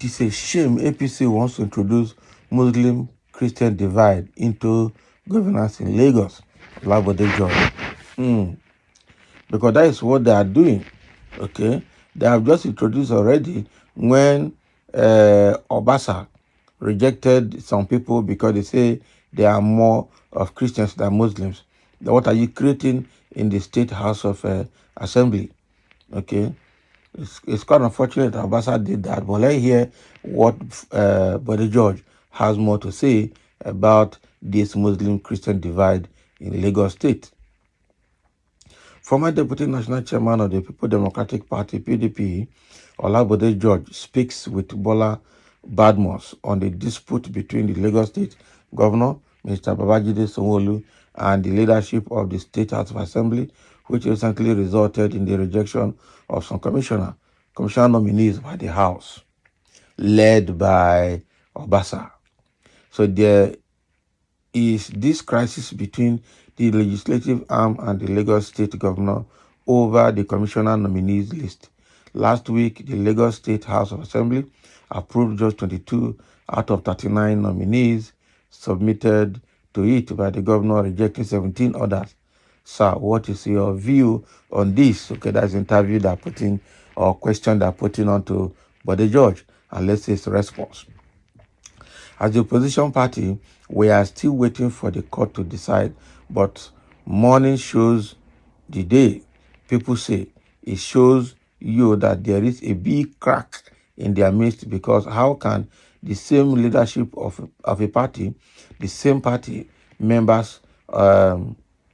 It is a shame APC wants to introduce Muslim-Christian divide into governance in Lagos. Labode George. Because that is what they are doing. Okay, they have just introduced already when Obasa rejected some people because they say they are more of Christians than Muslims. Then what are you creating in the State House of Assembly? Okay, it's quite unfortunate that Obasa did that, but let's hear what Brother George has more to say about this Muslim-Christian divide in Lagos State. Former Deputy National Chairman of the People Democratic Party, PDP, Olabode George, speaks with Bola Badmus on the dispute between the Lagos State Governor, Mr. Babajide Sanwo-Olu, and the leadership of the State House of Assembly, which recently resulted in the rejection of some commissioner nominees by the House, led by Obasa. So there is this crisis between the legislative arm and the Lagos State Governor over the commissioner nominees list. Last week, the Lagos State House of Assembly approved just 22 out of 39 nominees submitted to it by the governor, rejecting 17 others. Sir, what is your view on this? Okay, that's interview that putting or question that putting on to Brother George, and let's see his response. As the opposition party, we are still waiting for the court to decide, but morning shows the day. People say it shows you that there is a big crack in their midst, because how can the same leadership of a party, the same party members,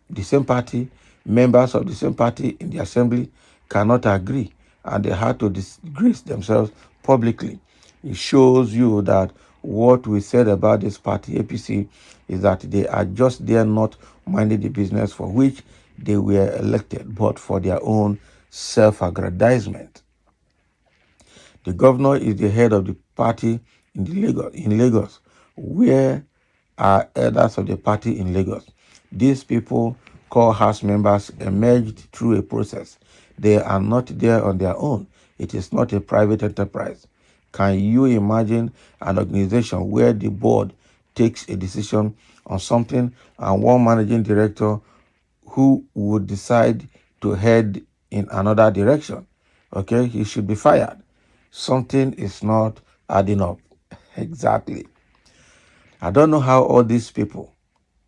the same party members of the same party in the assembly cannot agree, and they had to disgrace themselves publicly. It shows you that what we said about this party, APC, is that they are just there not minding the business for which they were elected, but for their own self-aggrandizement. The governor is the head of the party in Lagos. Where are elders of the party in Lagos? These people, called House members, emerged through a process. They are not there on their own. It is not a private enterprise. Can you imagine an organization where the board takes a decision on something and one managing director who would decide to head in another direction? Okay, he should be fired. Something is not adding up. Exactly. I don't know how all these people,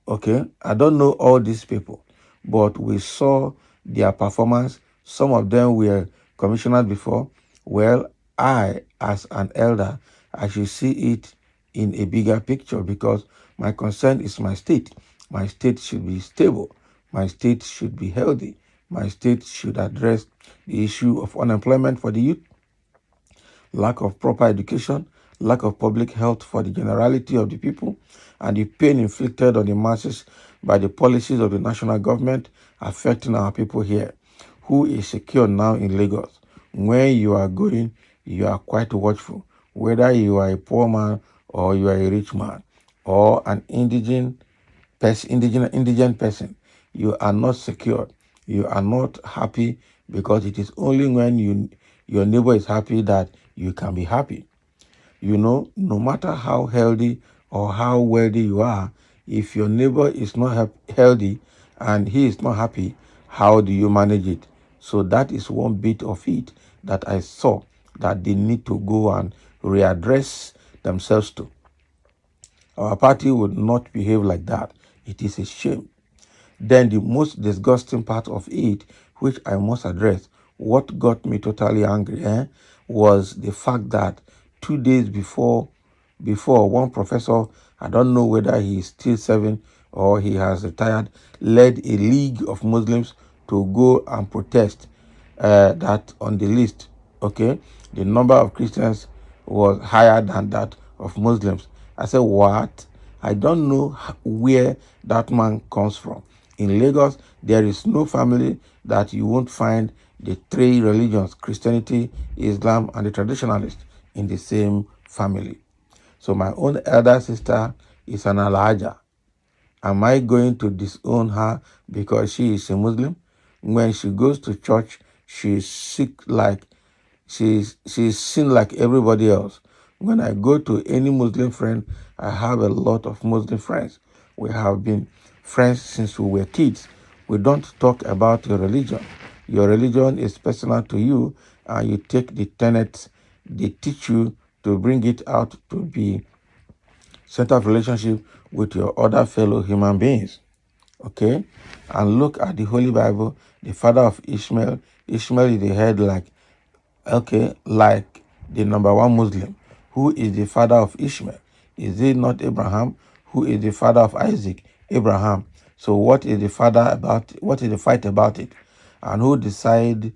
okay, I don't know all these people, but we saw their performance. Some of them were commissioners before. Well, I, as an elder, I should see it in a bigger picture, because my concern is my state. My state should be stable. My state should be healthy. My state should address the issue of unemployment for the youth, lack of proper education, lack of public health for the generality of the people, and the pain inflicted on the masses by the policies of the national government affecting our people here. Who is secure now in Lagos? When you are going, you are quite watchful, whether you are a poor man or you are a rich man or an indigent person. You are not secured. You are not happy, because it is only when your neighbor is happy that you can be happy. You know, no matter how healthy or how wealthy you are, if your neighbor is not healthy and he is not happy, how do you manage it? So that is one bit of it that I saw that they need to go and readdress themselves to. Our party would not behave like that. It is a shame. Then the most disgusting part of it, which I must address, what got me totally angry, was the fact that 2 days before one professor, I don't know whether he is still serving or he has retired, led a league of Muslims to go and protest that on the list, okay, the number of Christians was higher than that of Muslims. I said, what? I don't know where that man comes from. In Lagos, there is no family that you won't find the three religions, Christianity, Islam, and the traditionalists, in the same family. So my own elder sister is an Alhaja. Am I going to disown her because she is a Muslim? When she goes to church, she's sick like she's seen like everybody else. When I go to any Muslim friend, I have a lot of Muslim friends. We have been friends since we were kids. We don't talk about your religion. Your religion is personal to you, and you take the tenets they teach you to bring it out to be center of relationship with your other fellow human beings. Okay? And look at the Holy Bible, the father of Ishmael. Ishmael is the head, like the number one Muslim. Who is the father of Ishmael? Is it not Abraham? Who is the father of Isaac? Abraham. So what is the what is the fight about it? And who decide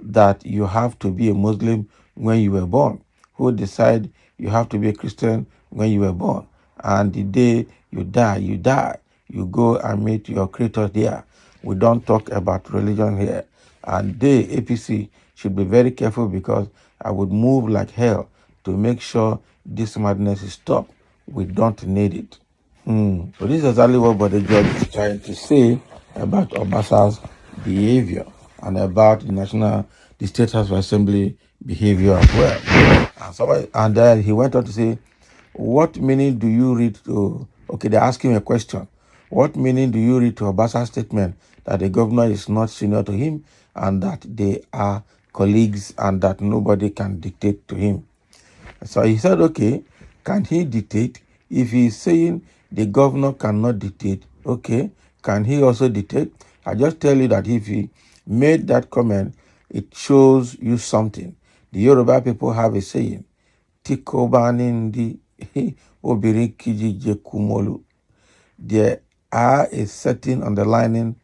that you have to be a Muslim when you were born? Who decide you have to be a Christian when you were born? And the day you die, you die. You go and meet your creator there. We don't talk about religion here. And they, APC, should be very careful, because I would move like hell to make sure this madness is stopped. We don't need it. So this is exactly what Bode George is trying to say about Obasa's behavior and about the State House of Assembly behavior as well. And then he went on to say, what meaning do you read to, okay, they ask him a question. What meaning do you read to Obasa's statement that the governor is not senior to him and that they are colleagues and that nobody can dictate to him? So he said, okay, can he dictate? If he is saying the governor cannot dictate, okay, can he also dictate? I just tell you that if he made that comment, it shows you something. The Yoruba people have a saying, Tikobanindi Obirin je kumolu. There are a certain underlying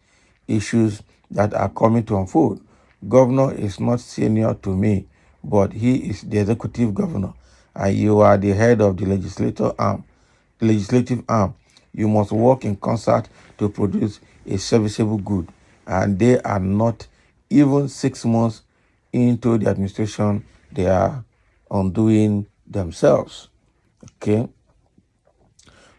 issues that are coming to unfold. Governor is not senior to me, but he is the executive governor, and you are the head of the legislative arm. You must work in concert to produce a serviceable good, and they are not even 6 months into the administration. They are undoing themselves. Okay.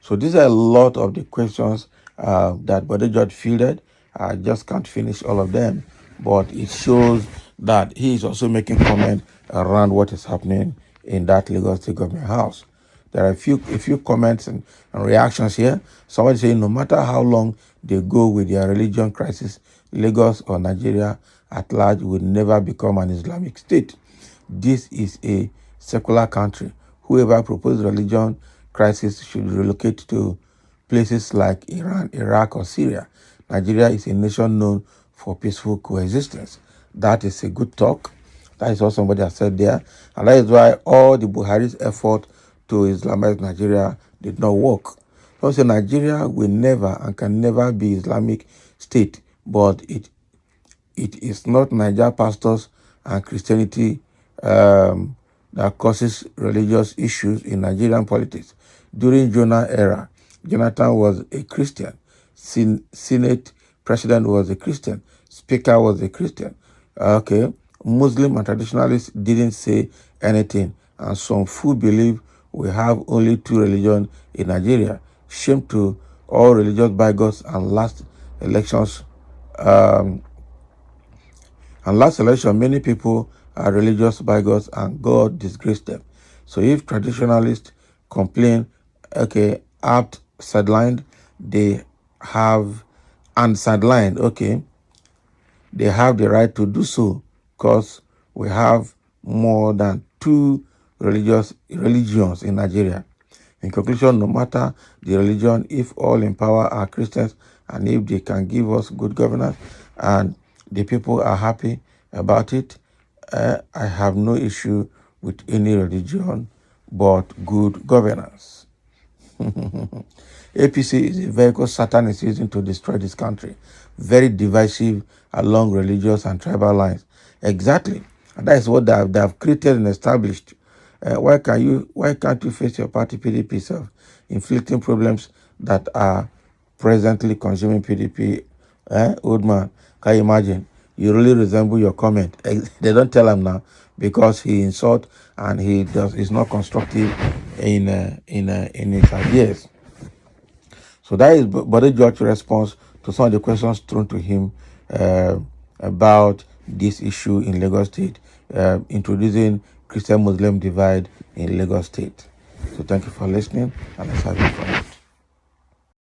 So these are a lot of the questions that Bode George fielded. I just can't finish all of them, but it shows that he is also making comment around what is happening in that Lagos State Government House. There are a few comments and reactions here. Somebody saying no matter how long they go with their religion crisis, Lagos or Nigeria at large will never become an Islamic state. This is a secular country. Whoever proposed religion crisis should relocate to places like Iran, Iraq, or Syria. Nigeria is a nation known for peaceful coexistence. That is a good talk. That is what somebody has said there. And that is why all the Buhari's effort to Islamize Nigeria did not work. Also, Nigeria will never and can never be Islamic state, but it is not Niger pastors and Christianity that causes religious issues in Nigerian politics. During Jonah era, Jonathan was a Christian. Senate president was a Christian. Speaker was a Christian. Okay, Muslim and traditionalists didn't say anything, and some who believe we have only two religions in Nigeria. Shame to all religious bigots and last elections. And last election, many people are religious bigots and God disgraced them. So if traditionalists complain, okay, apt sidelined, they have, and sidelined, okay, they have the right to do so because we have more than two religions in Nigeria. In conclusion, no matter the religion, if all in power are Christians and if they can give us good governance and the people are happy about it, I have no issue with any religion but good governance. APC is a vehicle Satan is using to destroy this country. Very divisive along religious and tribal lines. Exactly. And that is what they have created and established. Why can't you face your party PDP self, inflicting problems that are presently consuming PDP? Old man, can you imagine? You really resemble your comment. They don't tell him now because he insult and he's not constructive in his ideas. So that is Bode George's response to some of the questions thrown to him about this issue in Lagos State, introducing Christian-Muslim divide in Lagos State. So thank you for listening, and let's have it fun.